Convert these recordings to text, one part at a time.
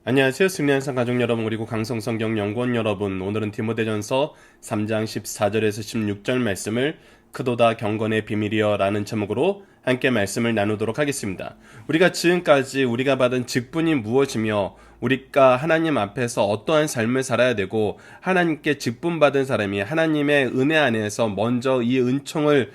안녕하세요. 승리한산 가족 여러분, 그리고 강성성경연구원 여러분. 오늘은 디모데전서 3장 14절에서 16절 말씀을 크도다 경건의 비밀이여 라는 제목으로 함께 말씀을 나누도록 하겠습니다. 우리가 지금까지 우리가 받은 직분이 무엇이며 우리가 하나님 앞에서 어떠한 삶을 살아야 되고 하나님께 직분받은 사람이 하나님의 은혜 안에서 먼저 이 은총을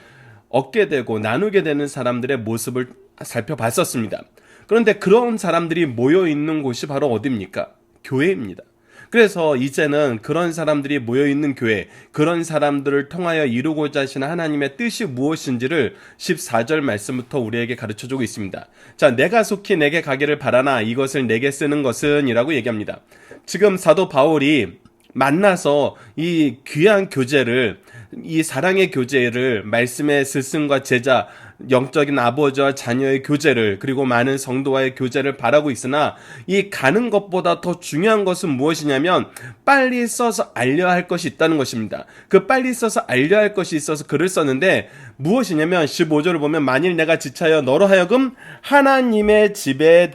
얻게 되고 나누게 되는 사람들의 모습을 살펴봤었습니다. 그런데 그런 사람들이 모여 있는 곳이 바로 어디입니까? 교회입니다. 그래서 이제는 그런 사람들이 모여 있는 교회, 그런 사람들을 통하여 이루고자 하시는 하나님의 뜻이 무엇인지를 14절 말씀부터 우리에게 가르쳐주고 있습니다. 자, 내가 속히 내게 가기를 바라나 이것을 내게 쓰는 것은 이라고 얘기합니다. 지금 사도 바울이 만나서 이 귀한 교제를, 이 사랑의 교제를, 말씀의 스승과 제자, 영적인 아버지와 자녀의 교제를, 그리고 많은 성도와의 교제를 바라고 있으나 이 가는 것보다 더 중요한 것은 무엇이냐면 빨리 써서 알려야 할 것이 있다는 것입니다. 그 빨리 써서 알려야 할 것이 있어서 글을 썼는데 무엇이냐면 15절을 보면 만일 내가 지차여 너로 하여금 하나님의 집에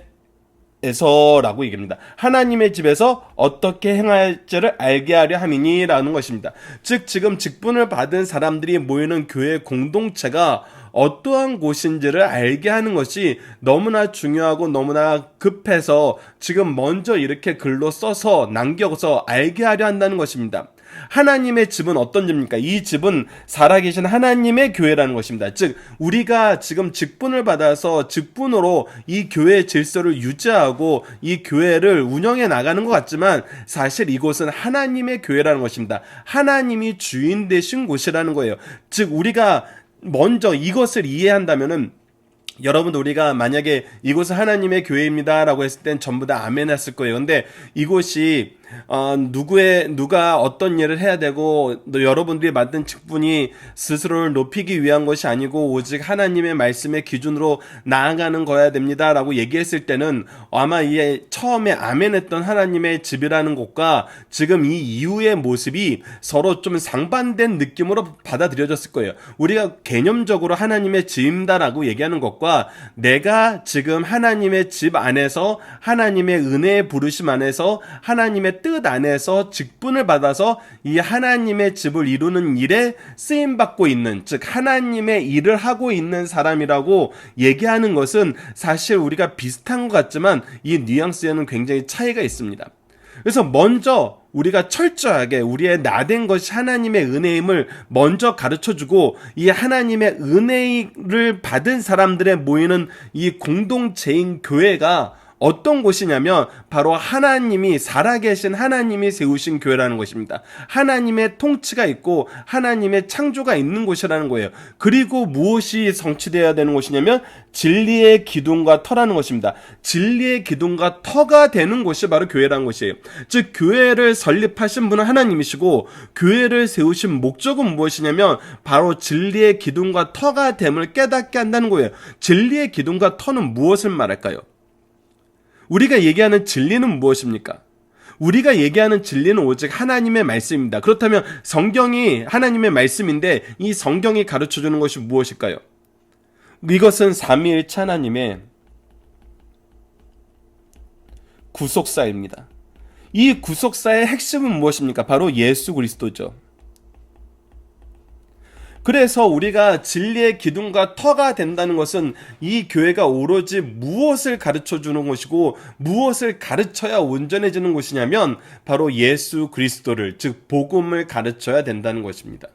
에서라고 얘기합니다. 하나님의 집에서 어떻게 행할지를 알게 하려 함이니 라는 것입니다. 즉 지금 직분을 받은 사람들이 모이는 교회 공동체가 어떠한 곳인지를 알게 하는 것이 너무나 중요하고 너무나 급해서 지금 먼저 이렇게 글로 써서 남겨서 알게 하려 한다는 것입니다. 하나님의 집은 어떤 집입니까? 이 집은 살아계신 하나님의 교회라는 것입니다. 즉 우리가 지금 직분을 받아서 직분으로 이 교회의 질서를 유지하고 이 교회를 운영해 나가는 것 같지만 사실 이곳은 하나님의 교회라는 것입니다. 하나님이 주인 되신 곳이라는 거예요. 즉 우리가 먼저 이것을 이해한다면은 여러분도 우리가 만약에 이곳은 하나님의 교회입니다 라고 했을 땐 전부 다 아멘 했을 거예요. 근데 이곳이 누가 어떤 일을 해야 되고 여러분들이 맡은 직분이 스스로를 높이기 위한 것이 아니고 오직 하나님의 말씀의 기준으로 나아가는 거야 됩니다 라고 얘기했을 때는 아마 이 처음에 아멘 했던 하나님의 집이라는 곳과 지금 이 이후의 모습이 서로 좀 상반된 느낌으로 받아들여졌을 거예요. 우리가 개념적으로 하나님의 집이다라고 얘기하는 것과 내가 지금 하나님의 집 안에서 하나님의 은혜의 부르심 안에서 하나님의 뜻 안에서 직분을 받아서 이 하나님의 집을 이루는 일에 쓰임받고 있는, 즉 하나님의 일을 하고 있는 사람이라고 얘기하는 것은 사실 우리가 비슷한 것 같지만 이 뉘앙스에는 굉장히 차이가 있습니다. 그래서 먼저 우리가 철저하게 우리의 나된 것이 하나님의 은혜임을 먼저 가르쳐주고 이 하나님의 은혜를 받은 사람들의 모이는 이 공동체인 교회가 어떤 곳이냐면 바로 하나님이 살아계신 하나님이 세우신 교회라는 것입니다. 하나님의 통치가 있고 하나님의 창조가 있는 곳이라는 거예요. 그리고 무엇이 성취되어야 되는 곳이냐면 진리의 기둥과 터라는 것입니다. 진리의 기둥과 터가 되는 곳이 바로 교회라는 것이에요. 즉 교회를 설립하신 분은 하나님이시고 교회를 세우신 목적은 무엇이냐면 바로 진리의 기둥과 터가 됨을 깨닫게 한다는 거예요. 진리의 기둥과 터는 무엇을 말할까요? 우리가 얘기하는 진리는 무엇입니까? 우리가 얘기하는 진리는 오직 하나님의 말씀입니다. 그렇다면 성경이 하나님의 말씀인데 이 성경이 가르쳐주는 것이 무엇일까요? 이것은 삼위일체 하나님의 구속사입니다. 이 구속사의 핵심은 무엇입니까? 바로 예수 그리스도죠. 그래서 우리가 진리의 기둥과 터가 된다는 것은 이 교회가 오로지 무엇을 가르쳐주는 것이고 무엇을 가르쳐야 온전해지는 것이냐면 바로 예수 그리스도를, 즉 복음을 가르쳐야 된다는 것입니다.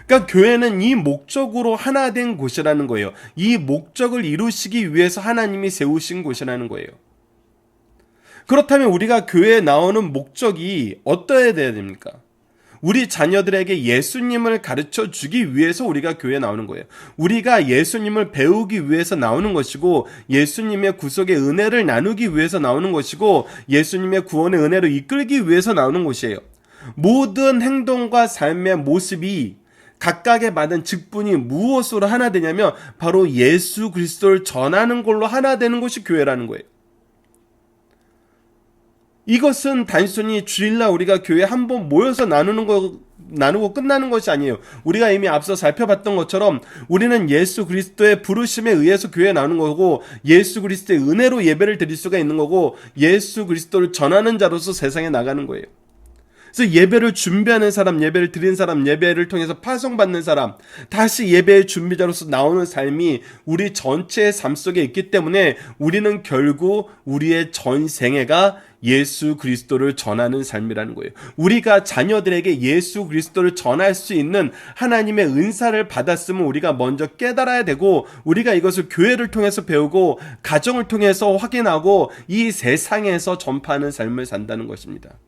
그러니까 교회는 이 목적으로 하나 된 곳이라는 거예요. 이 목적을 이루시기 위해서 하나님이 세우신 곳이라는 거예요. 그렇다면 우리가 교회에 나오는 목적이 어떠해야 됩니까? 우리 자녀들에게 예수님을 가르쳐 주기 위해서 우리가 교회에 나오는 거예요. 우리가 예수님을 배우기 위해서 나오는 것이고 예수님의 구속의 은혜를 나누기 위해서 나오는 것이고 예수님의 구원의 은혜로 이끌기 위해서 나오는 것이에요. 모든 행동과 삶의 모습이 각각의 받은 직분이 무엇으로 하나 되냐면 바로 예수 그리스도를 전하는 걸로 하나 되는 것이 교회라는 거예요. 이것은 단순히 주일날 우리가 교회 한번 모여서 나누는 나누고 끝나는 것이 아니에요. 우리가 이미 앞서 살펴봤던 것처럼 우리는 예수 그리스도의 부르심에 의해서 교회에 나오는 거고, 예수 그리스도의 은혜로 예배를 드릴 수가 있는 거고, 예수 그리스도를 전하는 자로서 세상에 나가는 거예요. 그래서 예배를 준비하는 사람, 예배를 드리는 사람, 예배를 통해서 파송받는 사람, 다시 예배의 준비자로서 나오는 삶이 우리 전체의 삶 속에 있기 때문에 우리는 결국 우리의 전 생애가 예수 그리스도를 전하는 삶이라는 거예요. 우리가 자녀들에게 예수 그리스도를 전할 수 있는 하나님의 은사를 받았으면 우리가 먼저 깨달아야 되고, 우리가 이것을 교회를 통해서 배우고 가정을 통해서 확인하고 이 세상에서 전파하는 삶을 산다는 것입니다.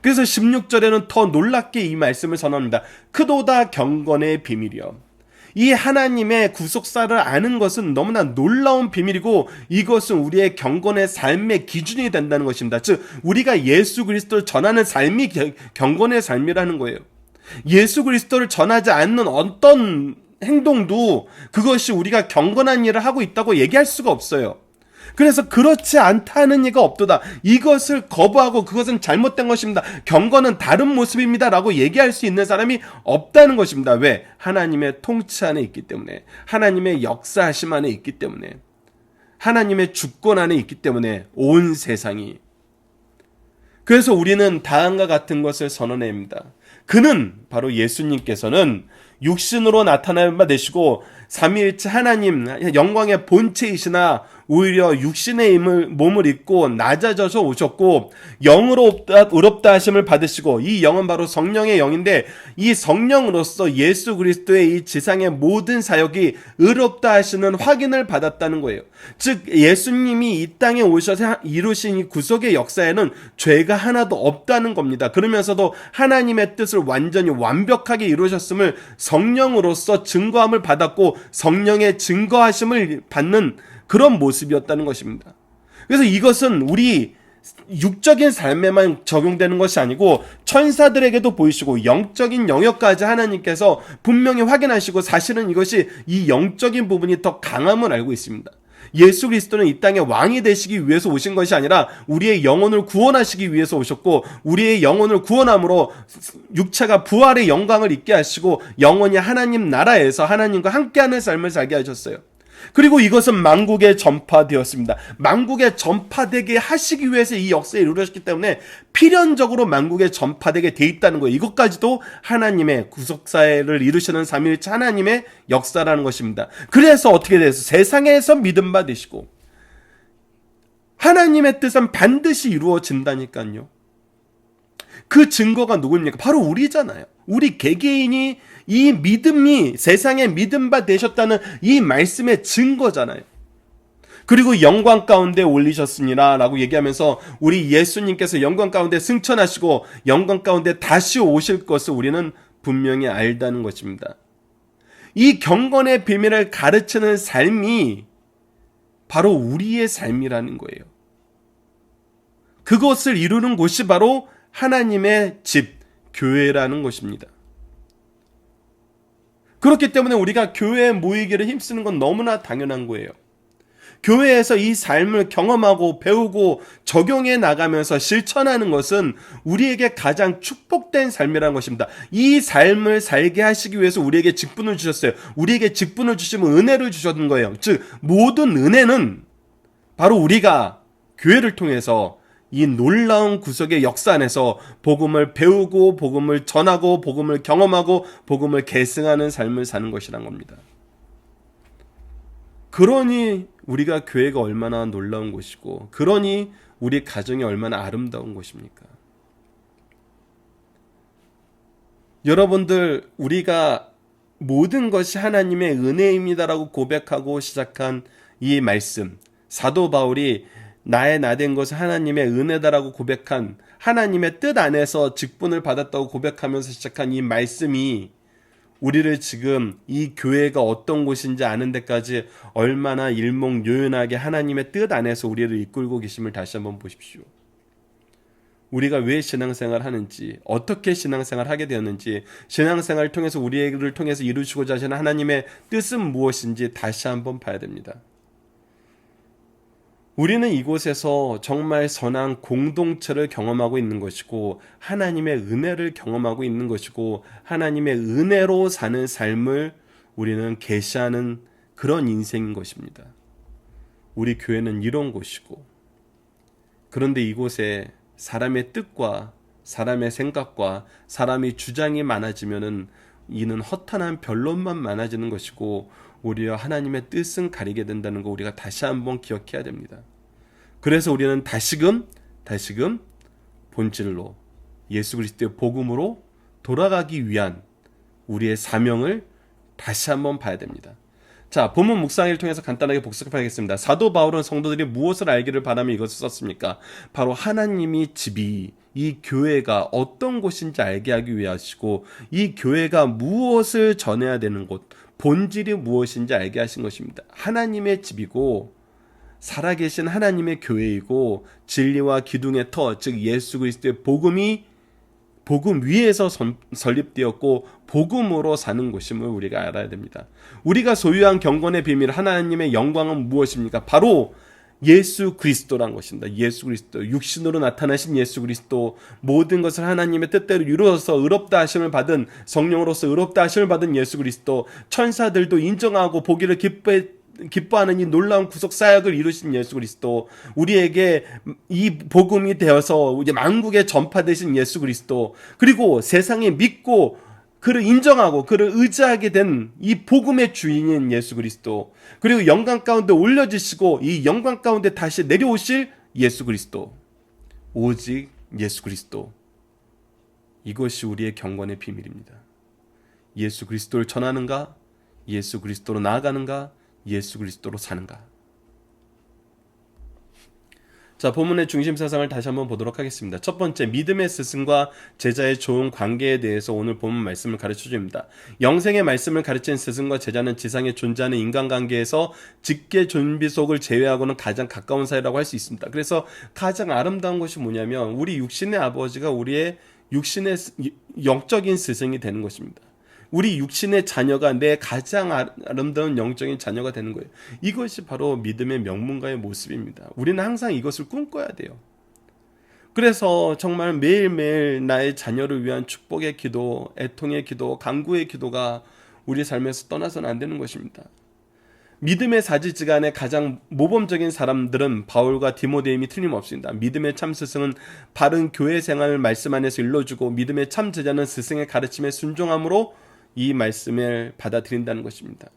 그래서 16절에는 더 놀랍게 이 말씀을 선언합니다. 크도다 경건의 비밀이여. 이 하나님의 구속사를 아는 것은 너무나 놀라운 비밀이고, 이것은 우리의 경건의 삶의 기준이 된다는 것입니다. 즉 우리가 예수 그리스도를 전하는 삶이 경건의 삶이라는 거예요. 예수 그리스도를 전하지 않는 어떤 행동도 그것이 우리가 경건한 일을 하고 있다고 얘기할 수가 없어요. 그래서 그렇지 않다는 이가 없도다. 이것을 거부하고 그것은 잘못된 것입니다, 경건은 다른 모습입니다 라고 얘기할 수 있는 사람이 없다는 것입니다. 왜? 하나님의 통치 안에 있기 때문에, 하나님의 역사하심 안에 있기 때문에, 하나님의 주권 안에 있기 때문에, 온 세상이. 그래서 우리는 다음과 같은 것을 선언합니다. 그는, 바로 예수님께서는 육신으로 나타나는 바 되시고 삼위일체 하나님 영광의 본체이시나 오히려 육신의 몸을 입고 낮아져서 오셨고 영으로 의롭다 하심을 받으시고, 이 영은 바로 성령의 영인데 이 성령으로서 예수 그리스도의 이 지상의 모든 사역이 의롭다 하시는 확인을 받았다는 거예요. 즉 예수님이 이 땅에 오셔서 이루신 이 구속의 역사에는 죄가 하나도 없다는 겁니다. 그러면서도 하나님의 뜻을 완전히 완벽하게 이루셨음을 성령으로서 증거함을 받았고 성령의 증거하심을 받는 그런 모습이었다는 것입니다. 그래서 이것은 우리 육적인 삶에만 적용되는 것이 아니고 천사들에게도 보이시고 영적인 영역까지 하나님께서 분명히 확인하시고, 사실은 이것이 이 영적인 부분이 더 강함을 알고 있습니다. 예수 그리스도는 이 땅에 왕이 되시기 위해서 오신 것이 아니라 우리의 영혼을 구원하시기 위해서 오셨고, 우리의 영혼을 구원함으로 육체가 부활의 영광을 입게 하시고 영원히 하나님 나라에서 하나님과 함께하는 삶을 살게 하셨어요. 그리고 이것은 만국에 전파되었습니다. 만국에 전파되게 하시기 위해서 이 역사에 이루어졌기 때문에 필연적으로 만국에 전파되게 돼 있다는 거예요. 이것까지도 하나님의 구속사를 이루시는 삼위일체 하나님의 역사라는 것입니다. 그래서 어떻게 돼서 세상에서 믿음 받으시고 하나님의 뜻은 반드시 이루어진다니까요. 그 증거가 누구입니까? 바로 우리잖아요. 우리 개개인이 이 믿음이 세상에 믿음 바 되셨다는 이 말씀의 증거잖아요. 그리고 영광 가운데 올리셨으니라 라고 얘기하면서 우리 예수님께서 영광 가운데 승천하시고 영광 가운데 다시 오실 것을 우리는 분명히 알다는 것입니다. 이 경건의 비밀을 가르치는 삶이 바로 우리의 삶이라는 거예요. 그것을 이루는 곳이 바로 하나님의 집, 교회라는 것입니다. 그렇기 때문에 우리가 교회에 모이기를 힘쓰는 건 너무나 당연한 거예요. 교회에서 이 삶을 경험하고 배우고 적용해 나가면서 실천하는 것은 우리에게 가장 축복된 삶이라는 것입니다. 이 삶을 살게 하시기 위해서 우리에게 직분을 주셨어요. 우리에게 직분을 주시면 은혜를 주셨던 거예요. 즉 모든 은혜는 바로 우리가 교회를 통해서 이 놀라운 구속의 역사 안에서 복음을 배우고 복음을 전하고 복음을 경험하고 복음을 계승하는 삶을 사는 것이란 겁니다. 그러니 우리가 교회가 얼마나 놀라운 곳이고, 그러니 우리 가정이 얼마나 아름다운 곳입니까? 여러분들, 우리가 모든 것이 하나님의 은혜입니다라고 고백하고 시작한 이 말씀, 사도 바울이 나의 나된 것은 하나님의 은혜다라고 고백한, 하나님의 뜻 안에서 직분을 받았다고 고백하면서 시작한 이 말씀이 우리를 지금 이 교회가 어떤 곳인지 아는 데까지 얼마나 일목요연하게 하나님의 뜻 안에서 우리를 이끌고 계심을 다시 한번 보십시오. 우리가 왜 신앙생활을 하는지, 어떻게 신앙생활을 하게 되었는지, 신앙생활을 통해서 우리를 통해서 이루시고자 하시는 하나님의 뜻은 무엇인지 다시 한번 봐야 됩니다. 우리는 이곳에서 정말 선한 공동체를 경험하고 있는 것이고 하나님의 은혜를 경험하고 있는 것이고 하나님의 은혜로 사는 삶을 우리는 계시하는 그런 인생인 것입니다. 우리 교회는 이런 곳이고, 그런데 이곳에 사람의 뜻과 사람의 생각과 사람의 주장이 많아지면은 이는 허탄한 변론만 많아지는 것이고 오히려 하나님의 뜻은 가리게 된다는 거 우리가 다시 한번 기억해야 됩니다. 그래서 우리는 다시금 본질로 예수 그리스도의 복음으로 돌아가기 위한 우리의 사명을 다시 한번 봐야 됩니다. 자, 본문 묵상을 통해서 간단하게 복습하겠습니다. 사도 바울은 성도들이 무엇을 알기를 바라며 이것을 썼습니까? 바로 하나님이 집이 이 교회가 어떤 곳인지 알게 하기 위하시고 이 교회가 무엇을 전해야 되는 곳, 본질이 무엇인지 알게 하신 것입니다. 하나님의 집이고 살아계신 하나님의 교회이고 진리와 기둥의 터, 즉 예수 그리스도의 복음 위에서 설립되었고 복음으로 사는 곳임을 우리가 알아야 됩니다. 우리가 소유한 경건의 비밀, 하나님의 영광은 무엇입니까? 바로 예수 그리스도란 것입니다. 예수 그리스도, 육신으로 나타나신 예수 그리스도, 모든 것을 하나님의 뜻대로 이루어서 의롭다 하심을 받은, 성령으로서 의롭다 하심을 받은 예수 그리스도, 천사들도 인정하고 보기를 기뻐하는 이 놀라운 구속 사역을 이루신 예수 그리스도, 우리에게 이 복음이 되어서 이제 만국에 전파되신 예수 그리스도, 그리고 세상에 믿고 그를 인정하고 그를 의지하게 된 이 복음의 주인인 예수 그리스도, 그리고 영광 가운데 올려지시고 이 영광 가운데 다시 내려오실 예수 그리스도, 오직 예수 그리스도, 이것이 우리의 경건의 비밀입니다. 예수 그리스도를 전하는가? 예수 그리스도로 나아가는가? 예수 그리스도로 사는가? 자, 본문의 중심 사상을 다시 한번 보도록 하겠습니다. 첫 번째, 믿음의 스승과 제자의 좋은 관계에 대해서 오늘 본문 말씀을 가르쳐 줍니다. 영생의 말씀을 가르친 스승과 제자는 지상에 존재하는 인간관계에서 직계 존비속을 제외하고는 가장 가까운 사이라고 할 수 있습니다. 그래서 가장 아름다운 것이 뭐냐면 우리 육신의 아버지가 우리의 육신의 영적인 스승이 되는 것입니다. 우리 육신의 자녀가 내 가장 아름다운 영적인 자녀가 되는 거예요. 이것이 바로 믿음의 명문가의 모습입니다. 우리는 항상 이것을 꿈꿔야 돼요. 그래서 정말 매일매일 나의 자녀를 위한 축복의 기도, 애통의 기도, 간구의 기도가 우리 삶에서 떠나서는 안 되는 것입니다. 믿음의 사지지간의 가장 모범적인 사람들은 바울과 디모데임이 틀림없습니다. 믿음의 참 스승은 바른 교회 생활을 말씀 안에서 일러주고 믿음의 참 제자는 스승의 가르침에 순종함으로 이 말씀을 받아들인다는 것입니다.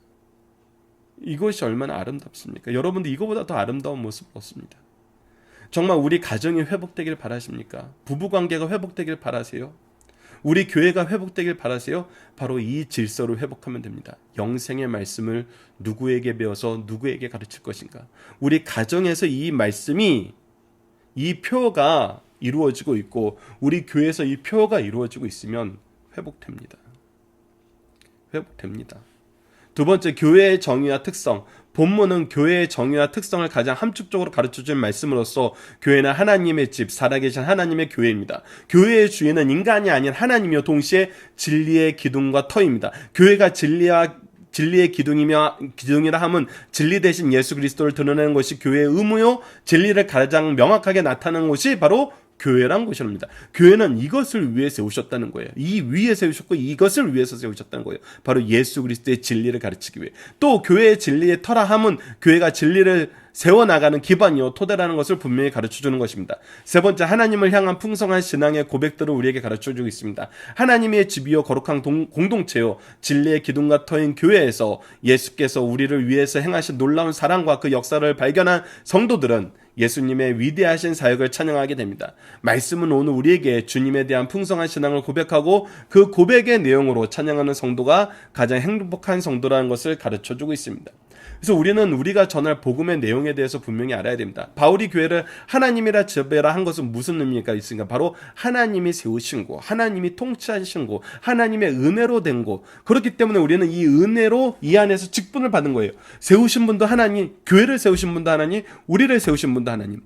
이것이 얼마나 아름답습니까? 여러분도 이거보다 더 아름다운 모습 없습니다. 정말 우리 가정이 회복되길 바라십니까? 부부관계가 회복되길 바라세요? 우리 교회가 회복되길 바라세요? 바로 이 질서를 회복하면 됩니다. 영생의 말씀을 누구에게 배워서 누구에게 가르칠 것인가? 우리 가정에서 이 말씀이, 이 표가 이루어지고 있고 우리 교회에서 이 표가 이루어지고 있으면 회복됩니다. 두 번째, 교회의 정의와 특성. 본문은 교회의 정의와 특성을 가장 함축적으로 가르쳐준 말씀으로써 교회는 하나님의 집, 살아계신 하나님의 교회입니다. 교회의 주인은 인간이 아닌 하나님이요 동시에 진리의 기둥과 터입니다. 교회가 진리의 기둥이라 함은 진리 대신 예수 그리스도를 드러내는 것이 교회의 의무요, 진리를 가장 명확하게 나타내는 것이 바로 교회란 것입니다. 교회는 이것을 위해 세우셨다는 거예요. 이 위에 세우셨고 이것을 위해서 세우셨다는 거예요. 바로 예수 그리스도의 진리를 가르치기 위해. 또 교회의 진리의 터라 함은 교회가 진리를 세워나가는 기반이요 토대라는 것을 분명히 가르쳐주는 것입니다. 세 번째, 하나님을 향한 풍성한 신앙의 고백들을 우리에게 가르쳐주고 있습니다. 하나님의 집이요 거룩한 공동체요 진리의 기둥과 터인 교회에서 예수께서 우리를 위해서 행하신 놀라운 사랑과 그 역사를 발견한 성도들은 예수님의 위대하신 사역을 찬양하게 됩니다. 말씀은 오늘 우리에게 주님에 대한 풍성한 신앙을 고백하고 그 고백의 내용으로 찬양하는 성도가 가장 행복한 성도라는 것을 가르쳐주고 있습니다. 그래서 우리는 우리가 전할 복음의 내용에 대해서 분명히 알아야 됩니다. 바울이 교회를 하나님이라 지배라 한 것은 무슨 의미가 있습니까? 바로 하나님이 세우신 곳, 하나님이 통치하신 곳, 하나님의 은혜로 된 곳. 그렇기 때문에 우리는 이 은혜로 이 안에서 직분을 받은 거예요. 세우신 분도 하나님, 교회를 세우신 분도 하나님, 우리를 세우신 분도 하나님.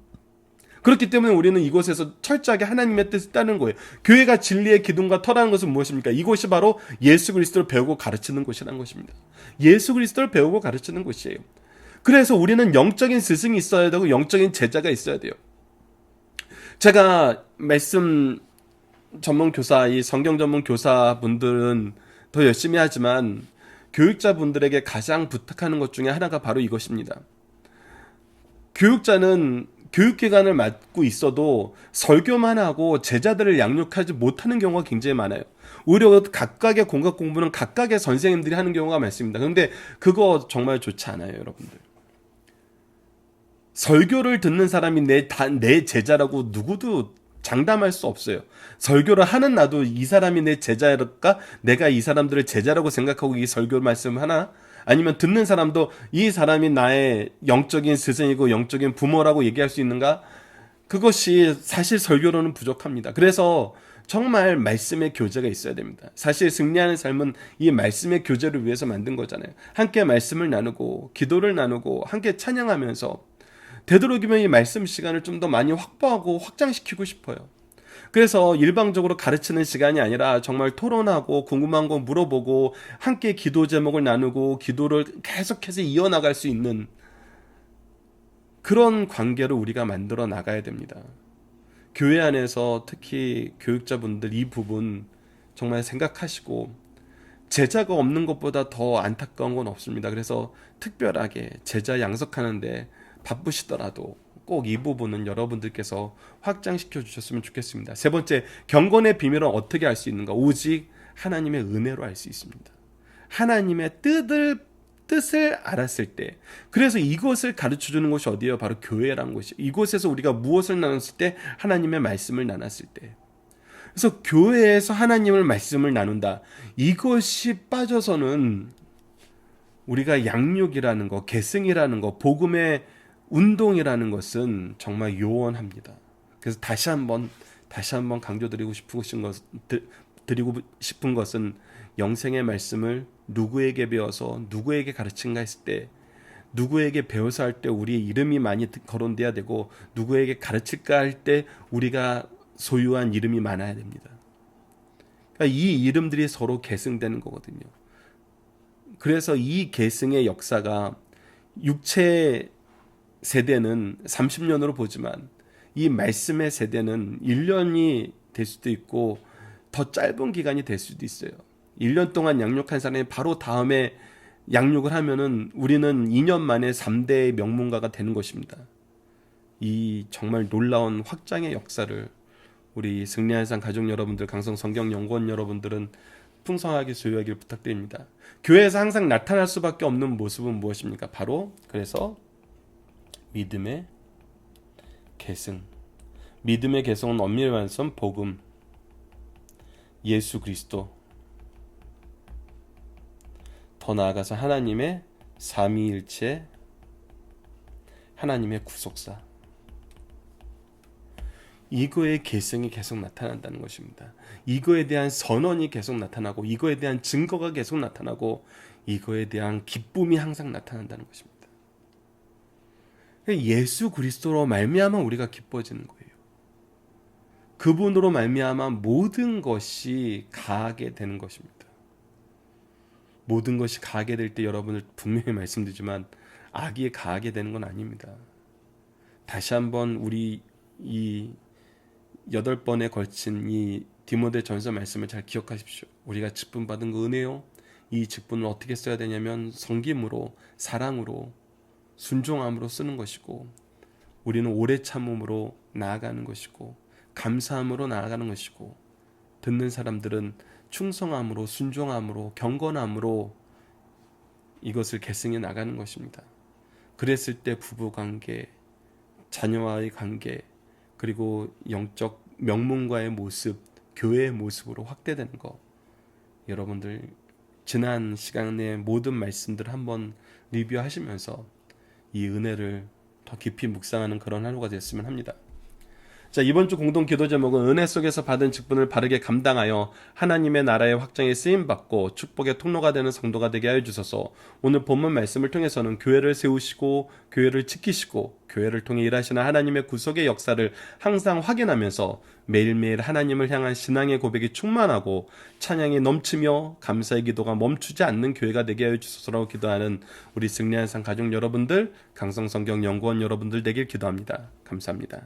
그렇기 때문에 우리는 이곳에서 철저하게 하나님의 뜻을 따르는 거예요. 교회가 진리의 기둥과 터라는 것은 무엇입니까? 이곳이 바로 예수 그리스도를 배우고 가르치는 곳이라는 것입니다. 예수 그리스도를 배우고 가르치는 곳이에요. 그래서 우리는 영적인 스승이 있어야 되고 영적인 제자가 있어야 돼요. 제가 말씀 전문 교사, 이 성경 전문 교사분들은 더 열심히 하지만 교육자분들에게 가장 부탁하는 것 중에 하나가 바로 이것입니다. 교육자는 교육기관을 맡고 있어도 설교만 하고 제자들을 양육하지 못하는 경우가 굉장히 많아요. 오히려 각각의 공각 공부는 각각의 선생님들이 하는 경우가 많습니다. 그런데 그거 정말 좋지 않아요, 여러분들. 설교를 듣는 사람이 내 제자라고 누구도 장담할 수 없어요. 설교를 하는 나도 이 사람이 내 제자일까? 내가 이 사람들을 제자라고 생각하고 이 설교 말씀을 하나? 아니면 듣는 사람도 이 사람이 나의 영적인 스승이고 영적인 부모라고 얘기할 수 있는가? 그것이 사실 설교로는 부족합니다. 그래서 정말 말씀의 교제가 있어야 됩니다. 사실 승리하는 삶은 이 말씀의 교제를 위해서 만든 거잖아요. 함께 말씀을 나누고 기도를 나누고 함께 찬양하면서 되도록이면 이 말씀 시간을 좀 더 많이 확보하고 확장시키고 싶어요. 그래서 일방적으로 가르치는 시간이 아니라 정말 토론하고 궁금한 거 물어보고 함께 기도 제목을 나누고 기도를 계속해서 이어나갈 수 있는 그런 관계를 우리가 만들어 나가야 됩니다. 교회 안에서 특히 교육자분들 이 부분 정말 생각하시고 제자가 없는 것보다 더 안타까운 건 없습니다. 그래서 특별하게 제자 양성하는데 바쁘시더라도 꼭 이 부분은 여러분들께서 확장시켜 주셨으면 좋겠습니다. 세 번째, 경건의 비밀은 어떻게 알 수 있는가? 오직 하나님의 은혜로 알 수 있습니다. 하나님의 뜻을 알았을 때, 그래서 이것을 가르쳐 주는 곳이 어디예요? 바로 교회라는 곳이. 이곳에서 우리가 무엇을 나눴을 때? 하나님의 말씀을 나눴을 때. 그래서 교회에서 하나님의 말씀을 나눈다. 이것이 빠져서는 우리가 양육이라는 거, 계승이라는 거, 복음의 운동이라는 것은 정말 요원합니다. 그래서 다시 한번 강조드리고 싶은 것은 영생의 말씀을 누구에게 배워서 누구에게 가르친가 했을 때, 누구에게 배워서 할 때 우리의 이름이 많이 거론돼야 되고, 누구에게 가르칠까 할 때 우리가 소유한 이름이 많아야 됩니다. 그러니까 이 이름들이 서로 계승되는 거거든요. 그래서 이 계승의 역사가 육체 세대는 30년으로 보지만 이 말씀의 세대는 1년이 될 수도 있고 더 짧은 기간이 될 수도 있어요. 1년 동안 양육한 사람이 바로 다음에 양육을 하면은 우리는 2년 만에 3대의 명문가가 되는 것입니다. 이 정말 놀라운 확장의 역사를 우리 승리한 삶 가족 여러분들, 강성 성경 연구원 여러분들은 풍성하게 소유하길 부탁드립니다. 교회에서 항상 나타날 수밖에 없는 모습은 무엇입니까? 바로 그래서 믿음의 계승. 믿음의 계승은 엄밀히 말해서 복음, 예수 그리스도, 더 나아가서 하나님의 삼위일체, 하나님의 구속사. 이거의 계승이 계속 나타난다는 것입니다. 이거에 대한 선언이 계속 나타나고, 이거에 대한 증거가 계속 나타나고, 이거에 대한 기쁨이 항상 나타난다는 것입니다. 예수 그리스도로 말미암아 우리가 기뻐지는 거예요. 그분으로 말미암아 모든 것이 가하게 되는 것입니다. 모든 것이 가하게 될 때 여러분을 분명히 말씀드리지만 악이 가하게 되는 건 아닙니다. 다시 한번 우리 이 8번에 걸친 이 디모데 전서 말씀을 잘 기억하십시오. 우리가 직분 받은 그 은혜요. 이 직분을 어떻게 써야 되냐면 섬김으로, 사랑으로, 순종함으로 쓰는 것이고, 우리는 오래 참음으로 나아가는 것이고, 감사함으로 나아가는 것이고, 듣는 사람들은 충성함으로, 순종함으로, 경건함으로 이것을 계승해 나가는 것입니다. 그랬을 때 부부관계, 자녀와의 관계, 그리고 영적 명문가의 모습, 교회의 모습으로 확대되는 것, 여러분들 지난 시간의 모든 말씀들 한번 리뷰하시면서 이 은혜를 더 깊이 묵상하는 그런 하루가 됐으면 합니다. 자, 이번 주 공동 기도 제목은 은혜 속에서 받은 직분을 바르게 감당하여 하나님의 나라의 확장에 쓰임 받고 축복의 통로가 되는 성도가 되게 하여 주소서. 오늘 본문 말씀을 통해서는 교회를 세우시고 교회를 지키시고 교회를 통해 일하시는 하나님의 구속의 역사를 항상 확인하면서 매일매일 하나님을 향한 신앙의 고백이 충만하고 찬양이 넘치며 감사의 기도가 멈추지 않는 교회가 되게 하여 주소서라고 기도하는 우리 승리한 상 가족 여러분들, 강성성경 연구원 여러분들 되길 기도합니다. 감사합니다.